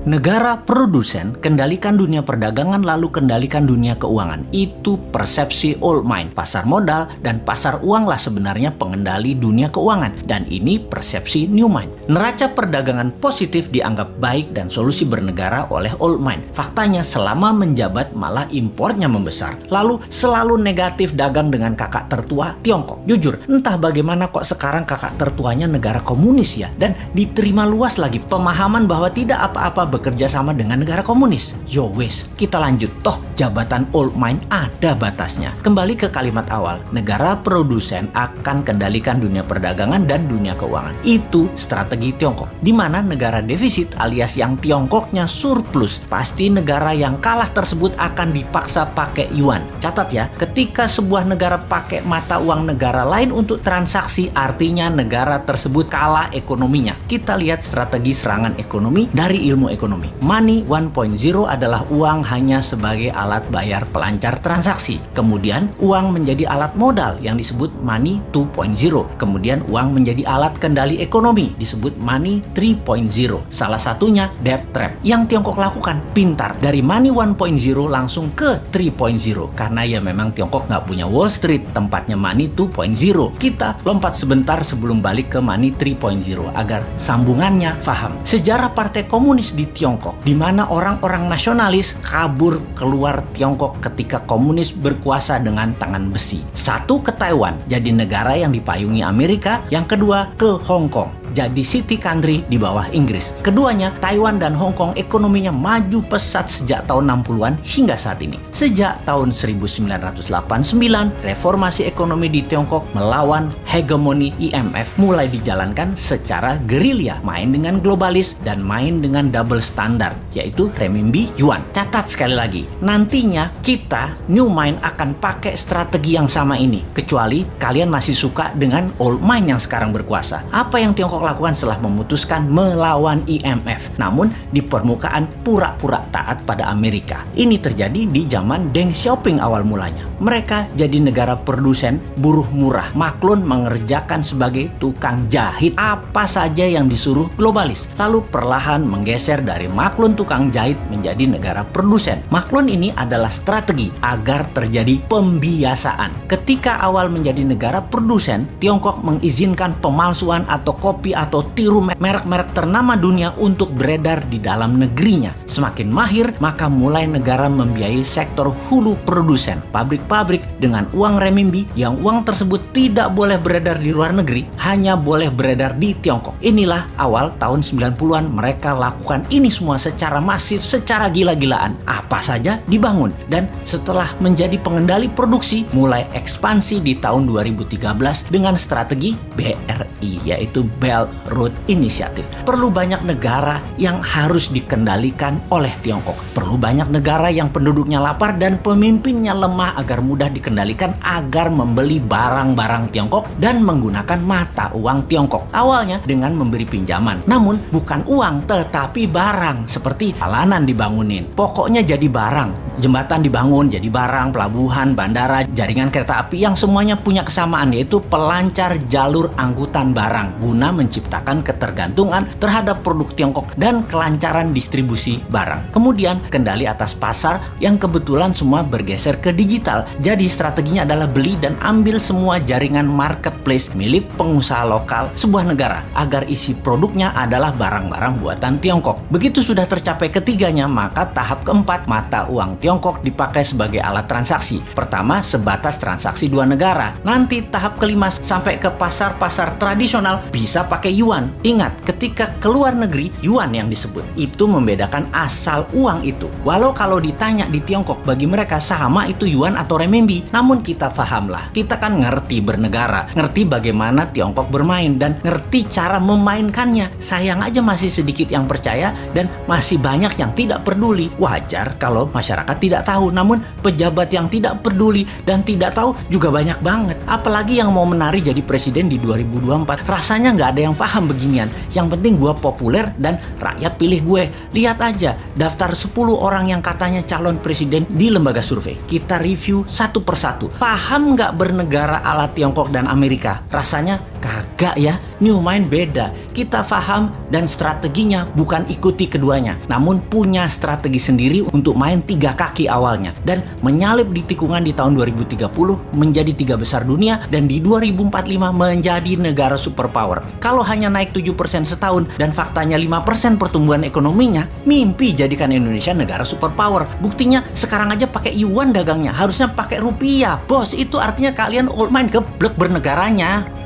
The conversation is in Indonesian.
Negara produsen kendalikan dunia perdagangan lalu kendalikan dunia keuangan. Itu persepsi old mind. Pasar modal dan pasar uanglah sebenarnya pengendali dunia keuangan. Dan ini persepsi new mind. Neraca perdagangan positif dianggap baik dan solusi bernegara oleh old mind. Faktanya selama menjabat malah impornya membesar. Lalu selalu negatif dagang dengan kakak tertua Tiongkok. Jujur, entah bagaimana kok sekarang kakak tertuanya negara komunis ya. Dan diterima luas lagi pemahaman bahwa tidak apa-apa bekerja sama dengan negara komunis. Yo wes, kita lanjut. Toh jabatan old mind ada batasnya. Kembali ke kalimat awal, negara produsen akan kendalikan dunia perdagangan dan dunia keuangan. Itu strategi Tiongkok. Di mana negara defisit alias yang Tiongkoknya surplus, pasti negara yang kalah tersebut akan dipaksa pakai yuan. Catat ya, ketika sebuah negara pakai mata uang negara lain untuk transaksi, artinya negara tersebut kalah ekonominya. Kita lihat strategi serangan ekonomi dari ilmu ekonomi. Money 1.0 adalah uang hanya sebagai alat bayar pelancar transaksi. Kemudian uang menjadi alat modal yang disebut money 2.0. Kemudian uang menjadi alat kendali ekonomi disebut money 3.0. Salah satunya debt trap. Yang Tiongkok lakukan pintar. Dari money 1.0 langsung ke 3.0. Karena ya memang Tiongkok nggak punya Wall Street, tempatnya money 2.0. Kita lompat sebentar sebelum balik ke money 3.0 agar sambungannya paham. Sejarah Partai Komunis di Tiongkok, di mana orang-orang nasionalis kabur keluar Tiongkok ketika komunis berkuasa dengan tangan besi. Satu ke Taiwan, jadi negara yang dipayungi Amerika. Yang kedua ke Hong Kong, jadi city country di bawah Inggris. Keduanya, Taiwan dan Hong Kong ekonominya maju pesat sejak tahun 60-an hingga saat ini. Sejak tahun 1989, reformasi ekonomi di Tiongkok melawan hegemoni IMF mulai dijalankan secara gerilya, main dengan globalis dan main dengan double standard, yaitu renminbi yuan. Catat sekali lagi, nantinya kita new mind akan pakai strategi yang sama ini, kecuali kalian masih suka dengan old mind yang sekarang berkuasa. Apa yang Tiongkok lakukan setelah memutuskan melawan IMF, namun di permukaan pura-pura taat pada Amerika? Ini terjadi di zaman Deng Xiaoping awal mulanya. Mereka jadi negara produsen buruh murah. Maklun mengerjakan sebagai tukang jahit apa saja yang disuruh globalis. Lalu perlahan menggeser dari maklun tukang jahit menjadi negara produsen. Maklun ini adalah strategi agar terjadi pembiasaan. Ketika awal menjadi negara produsen, Tiongkok mengizinkan pemalsuan atau kopi atau tiru merek-merek ternama dunia untuk beredar di dalam negerinya. Semakin mahir, maka mulai negara membiayai sektor hulu produsen, pabrik-pabrik dengan uang renminbi yang uang tersebut tidak boleh beredar di luar negeri, hanya boleh beredar di Tiongkok. Inilah awal tahun 90-an mereka lakukan ini semua secara masif, secara gila-gilaan. Apa saja dibangun, dan setelah menjadi pengendali produksi, mulai ekspansi di tahun 2013 dengan strategi BRI, yaitu Belt Road Initiative. Perlu banyak negara yang harus dikendalikan oleh Tiongkok. Perlu banyak negara yang penduduknya lapar dan pemimpinnya lemah agar mudah dikendalikan, agar membeli barang-barang Tiongkok dan menggunakan mata uang Tiongkok. Awalnya dengan memberi pinjaman, namun bukan uang tetapi barang, seperti jalanan dibangunin. Pokoknya jadi barang. Jembatan dibangun jadi barang, pelabuhan, bandara, jaringan kereta api yang semuanya punya kesamaan, yaitu pelancar jalur angkutan barang guna menciptakan ketergantungan terhadap produk Tiongkok dan kelancaran distribusi barang. Kemudian kendali atas pasar yang kebetulan semua bergeser ke digital. Jadi strateginya adalah beli dan ambil semua jaringan marketplace milik pengusaha lokal sebuah negara agar isi produknya adalah barang-barang buatan Tiongkok. Begitu sudah tercapai ketiganya, maka tahap keempat, mata uang Tiongkok dipakai sebagai alat transaksi. Pertama, sebatas transaksi dua negara. Nanti tahap kelima sampai ke pasar-pasar tradisional bisa pakai yuan. Ingat, ketika keluar negeri, yuan yang disebut. Itu membedakan asal uang itu. Walau kalau ditanya di Tiongkok, bagi mereka sama itu yuan atau renminbi. Namun kita pahamlah, kita kan ngerti bernegara, ngerti bagaimana Tiongkok bermain, dan ngerti cara memainkannya. Sayang aja masih sedikit yang percaya dan masih banyak yang tidak peduli. Wajar kalau masyarakat tidak tahu, namun pejabat yang tidak peduli dan tidak tahu juga banyak banget. Apalagi yang mau menari jadi presiden di 2024. Rasanya nggak ada yang paham beginian. Yang penting gue populer dan rakyat pilih gue. Lihat aja daftar 10 orang yang katanya calon presiden di lembaga survei. Kita review satu persatu. Paham nggak bernegara ala Tiongkok dan Amerika? Rasanya Kagak ya, New Mind beda. Kita paham dan strateginya bukan ikuti keduanya, namun punya strategi sendiri untuk main 3 kaki awalnya dan menyalip di tikungan di tahun 2030 menjadi 3 besar dunia dan di 2045 menjadi negara superpower. Kalau hanya naik 7% setahun dan faktanya 5% pertumbuhan ekonominya, mimpi jadikan Indonesia negara superpower. Buktinya sekarang aja pakai yuan dagangnya, harusnya pakai rupiah. Bos, itu artinya kalian old mind geblek bernegaranya.